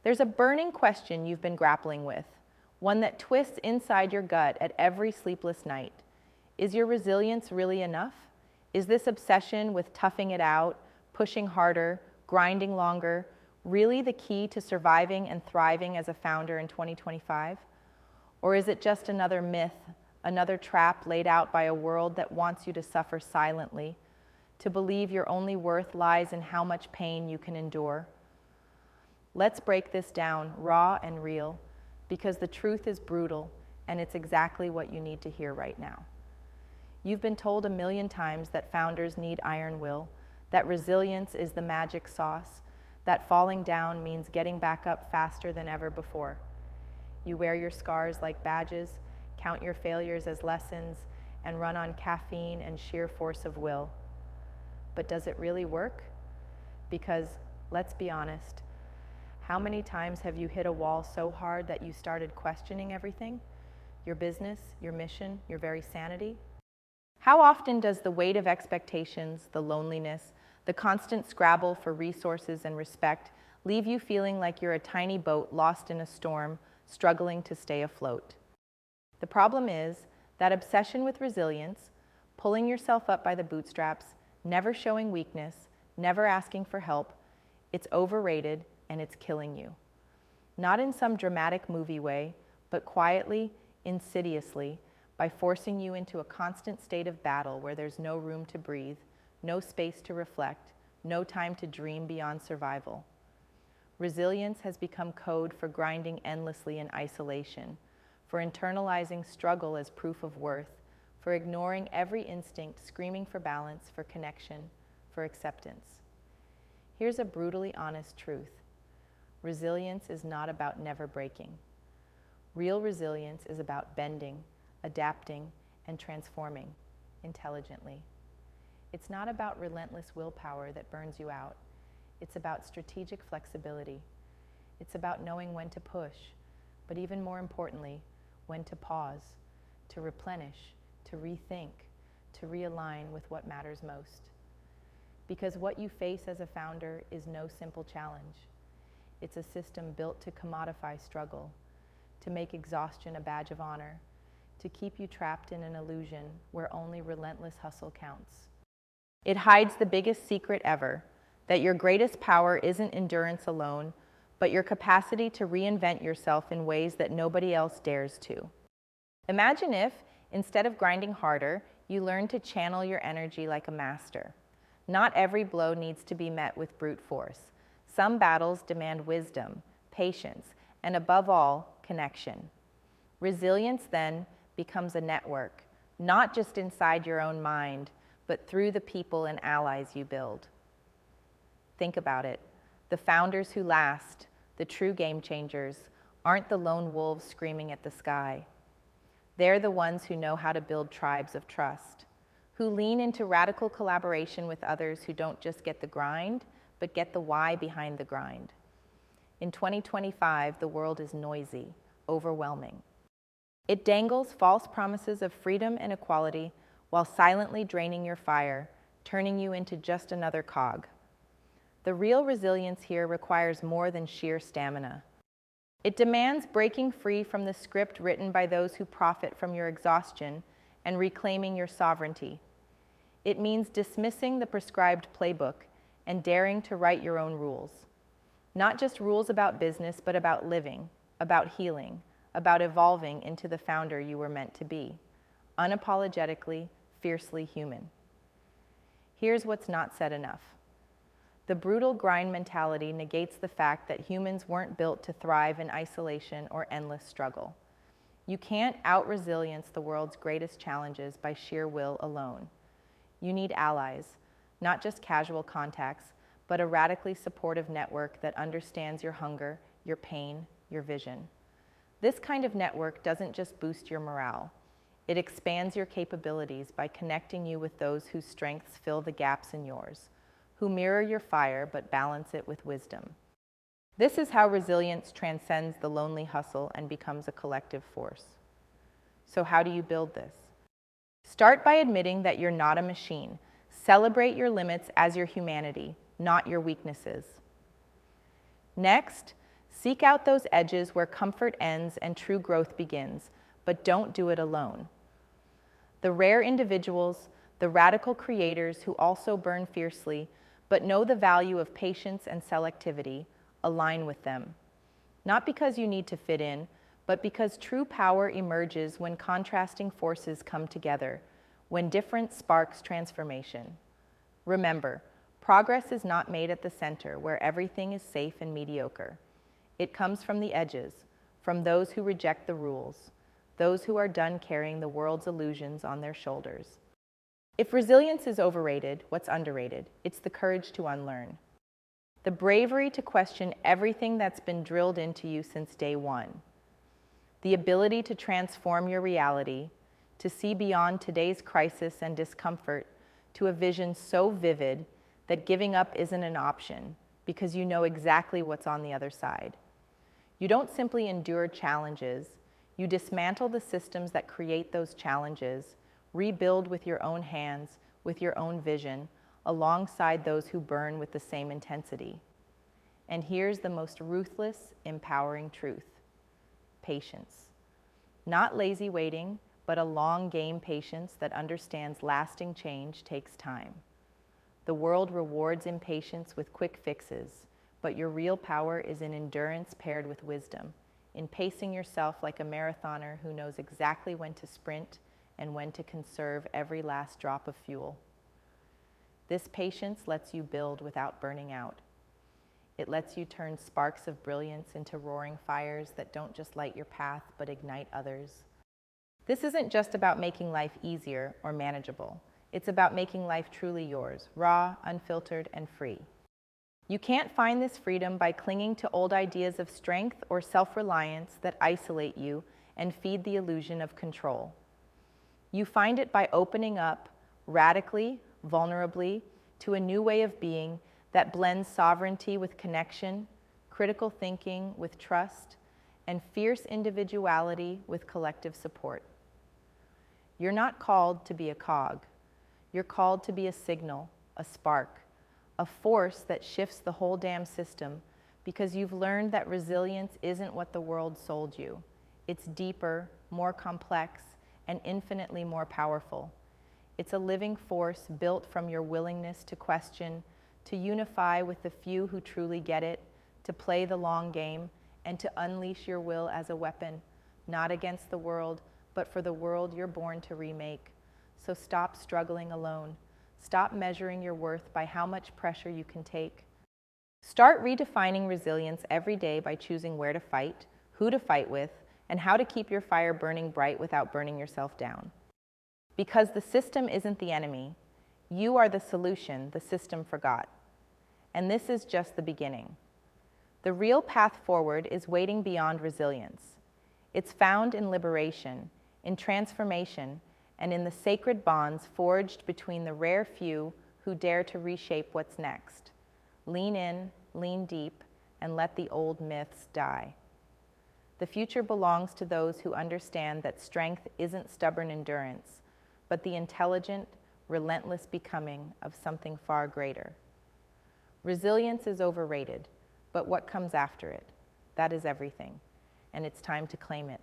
There's a burning question you've been grappling with, one that twists inside your gut at every sleepless night. Is your resilience really enough? Is this obsession with toughing it out, pushing harder, grinding longer, really the key to surviving and thriving as a founder in 2025? Or is it just another myth, another trap laid out by a world that wants you to suffer silently, to believe your only worth lies in how much pain you can endure? Let's break this down raw and real, because the truth is brutal and it's exactly what you need to hear right now. You've been told a million times that founders need iron will, that resilience is the magic sauce, that falling down means getting back up faster than ever before. You wear your scars like badges, count your failures as lessons, and run on caffeine and sheer force of will. But does it really work? Because, let's be honest, how many times have you hit a wall so hard that you started questioning everything? Your business, your mission, your very sanity? How often does the weight of expectations, the loneliness, the constant scrabble for resources and respect leave you feeling like you're a tiny boat lost in a storm, struggling to stay afloat? The problem is that obsession with resilience, pulling yourself up by the bootstraps, never showing weakness, never asking for help, it's overrated and it's killing you. Not in some dramatic movie way, but quietly, insidiously, by forcing you into a constant state of battle where there's no room to breathe, no space to reflect, no time to dream beyond survival. Resilience has become code for grinding endlessly in isolation, for internalizing struggle as proof of worth, for ignoring every instinct screaming for balance, for connection, for acceptance. Here's a brutally honest truth. Resilience is not about never breaking. Real resilience is about bending, adapting, and transforming intelligently. It's not about relentless willpower that burns you out. It's about strategic flexibility. It's about knowing when to push, but even more importantly, when to pause, to replenish, to rethink, to realign with what matters most. Because what you face as a founder is no simple challenge. It's a system built to commodify struggle, to make exhaustion a badge of honor, to keep you trapped in an illusion where only relentless hustle counts. It hides the biggest secret ever, that your greatest power isn't endurance alone, but your capacity to reinvent yourself in ways that nobody else dares to. Imagine if, instead of grinding harder, you learned to channel your energy like a master. Not every blow needs to be met with brute force. Some battles demand wisdom, patience, and above all, connection. Resilience then becomes a network, not just inside your own mind, but through the people and allies you build. Think about it. The founders who last, the true game changers, aren't the lone wolves screaming at the sky. They're the ones who know how to build tribes of trust, who lean into radical collaboration with others who don't just get the grind, but get the why behind the grind. In 2025, the world is noisy, overwhelming. It dangles false promises of freedom and equality while silently draining your fire, turning you into just another cog. The real resilience here requires more than sheer stamina. It demands breaking free from the script written by those who profit from your exhaustion and reclaiming your sovereignty. It means dismissing the prescribed playbook and daring to write your own rules. Not just rules about business, but about living, about healing, about evolving into the founder you were meant to be, unapologetically, fiercely human. Here's what's not said enough. The brutal grind mentality negates the fact that humans weren't built to thrive in isolation or endless struggle. You can't out-resilience the world's greatest challenges by sheer will alone. You need allies, not just casual contacts, but a radically supportive network that understands your hunger, your pain, your vision. This kind of network doesn't just boost your morale. It expands your capabilities by connecting you with those whose strengths fill the gaps in yours, who mirror your fire but balance it with wisdom. This is how resilience transcends the lonely hustle and becomes a collective force. So how do you build this? Start by admitting that you're not a machine. Celebrate your limits as your humanity, not your weaknesses. Next, Seek out those edges where comfort ends and true growth begins, but don't do it alone. The rare individuals, the radical creators who also burn fiercely, but know the value of patience and selectivity, align with them. Not because you need to fit in, but because true power emerges when contrasting forces come together, when difference sparks transformation. Remember, progress is not made at the center where everything is safe and mediocre. It comes from the edges, from those who reject the rules, those who are done carrying the world's illusions on their shoulders. If resilience is overrated, what's underrated? It's the courage to unlearn. The bravery to question everything that's been drilled into you since day one. The ability to transform your reality, to see beyond today's crisis and discomfort to a vision so vivid that giving up isn't an option because you know exactly what's on the other side. You don't simply endure challenges, you dismantle the systems that create those challenges, rebuild with your own hands, with your own vision, alongside those who burn with the same intensity. And here's the most ruthless, empowering truth: patience. Not lazy waiting, but a long game patience that understands lasting change takes time. The world rewards impatience with quick fixes, but your real power is in endurance paired with wisdom, in pacing yourself like a marathoner who knows exactly when to sprint and when to conserve every last drop of fuel. This patience lets you build without burning out. It lets you turn sparks of brilliance into roaring fires that don't just light your path, but ignite others. This isn't just about making life easier or manageable. It's about making life truly yours, raw, unfiltered, and free. You can't find this freedom by clinging to old ideas of strength or self-reliance that isolate you and feed the illusion of control. You find it by opening up, radically, vulnerably, to a new way of being that blends sovereignty with connection, critical thinking with trust, and fierce individuality with collective support. You're not called to be a cog. You're called to be a signal, a spark, a force that shifts the whole damn system, because you've learned that resilience isn't what the world sold you. It's deeper, more complex, and infinitely more powerful. It's a living force built from your willingness to question, to unify with the few who truly get it, to play the long game, and to unleash your will as a weapon, not against the world, but for the world you're born to remake. So stop struggling alone. Stop measuring your worth by how much pressure you can take. Start redefining resilience every day by choosing where to fight, who to fight with, and how to keep your fire burning bright without burning yourself down. Because the system isn't the enemy. You are the solution the system forgot. And this is just the beginning. The real path forward is waiting beyond resilience. It's found in liberation, in transformation, and in the sacred bonds forged between the rare few who dare to reshape what's next. Lean in, lean deep, and let the old myths die. The future belongs to those who understand that strength isn't stubborn endurance, but the intelligent, relentless becoming of something far greater. Resilience is overrated, but what comes after it? That is everything, and it's time to claim it.